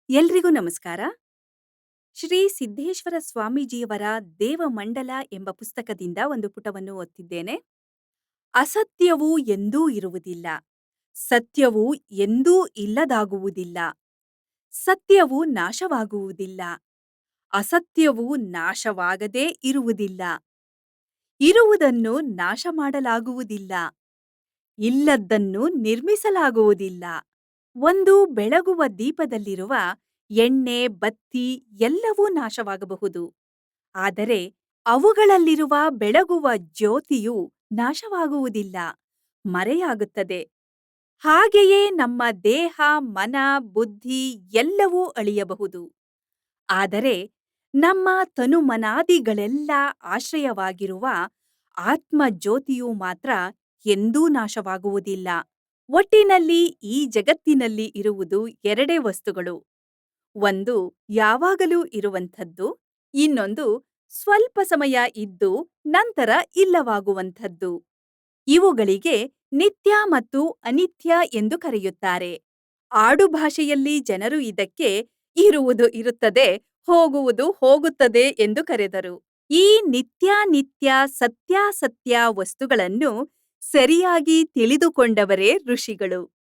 ಎಲ್ರಿಗೂ ನಮಸ್ಕಾರ. ಶ್ರೀ ಸಿದ್ದೇಶ್ವರ ಸ್ವಾಮೀಜಿಯವರ ದೇವಮಂಡಲ ಎಂಬ ಪುಸ್ತಕದಿಂದ ಒಂದು ಪುಟವನ್ನು ಓದ್ತಿದ್ದೇನೆ. ಅಸತ್ಯವು ಎಂದೂ ಇರುವುದಿಲ್ಲ. ಸತ್ಯವು ಎಂದೂ ಇಲ್ಲದಾಗುವುದಿಲ್ಲ. ಸತ್ಯವು ನಾಶವಾಗುವುದಿಲ್ಲ. ಅಸತ್ಯವು ನಾಶವಾಗದೇ ಇರುವುದಿಲ್ಲ. ಇರುವುದನ್ನು ನಾಶ ಮಾಡಲಾಗುವುದಿಲ್ಲ. ಇಲ್ಲದ್ದನ್ನು ನಿರ್ಮಿಸಲಾಗುವುದಿಲ್ಲ. ಒಂದು ಬೆಳಗುವ ದೀಪದಲ್ಲಿರುವ ಎಣ್ಣೆ, ಬತ್ತಿ ಎಲ್ಲವೂ ನಾಶವಾಗಬಹುದು. ಆದರೆ ಅವುಗಳಲ್ಲಿರುವ ಬೆಳಗುವ ಜ್ಯೋತಿಯು ನಾಶವಾಗುವುದಿಲ್ಲ, ಮರೆಯಾಗುತ್ತದೆ. ಹಾಗೆಯೇ ನಮ್ಮ ದೇಹ, ಮನ, ಬುದ್ಧಿ ಎಲ್ಲವೂ ಅಳಿಯಬಹುದು. ಆದರೆ ನಮ್ಮ ತನುಮನಾದಿಗಳೆಲ್ಲ ಆಶ್ರಯವಾಗಿರುವ ಆತ್ಮಜ್ಯೋತಿಯು ಮಾತ್ರ ಎಂದೂ ನಾಶವಾಗುವುದಿಲ್ಲ. ಒಟ್ಟಿನಲ್ಲಿ ಈ ಜಗತ್ತಿನಲ್ಲಿ ಇರುವುದು ಎರಡೇ ವಸ್ತುಗಳು. ಒಂದು ಯಾವಾಗಲೂ ಇರುವಂಥದ್ದು, ಇನ್ನೊಂದು ಸ್ವಲ್ಪ ಸಮಯ ಇದ್ದು ನಂತರ ಇಲ್ಲವಾಗುವಂಥದ್ದು. ಇವುಗಳಿಗೆ ನಿತ್ಯ ಮತ್ತು ಅನಿತ್ಯ ಎಂದು ಕರೆಯುತ್ತಾರೆ. ಆಡುಭಾಷೆಯಲ್ಲಿ ಜನರು ಇದಕ್ಕೆ ಇರುವುದು ಇರುತ್ತದೆ, ಹೋಗುವುದು ಹೋಗುತ್ತದೆ ಎಂದು ಕರೆದರು. ಈ ನಿತ್ಯಾನಿತ್ಯ ಸತ್ಯಾಸತ್ಯ ವಸ್ತುಗಳನ್ನು ಸರಿಯಾಗಿ ತಿಳಿದುಕೊಂಡವರೇ ಋಷಿಗಳು.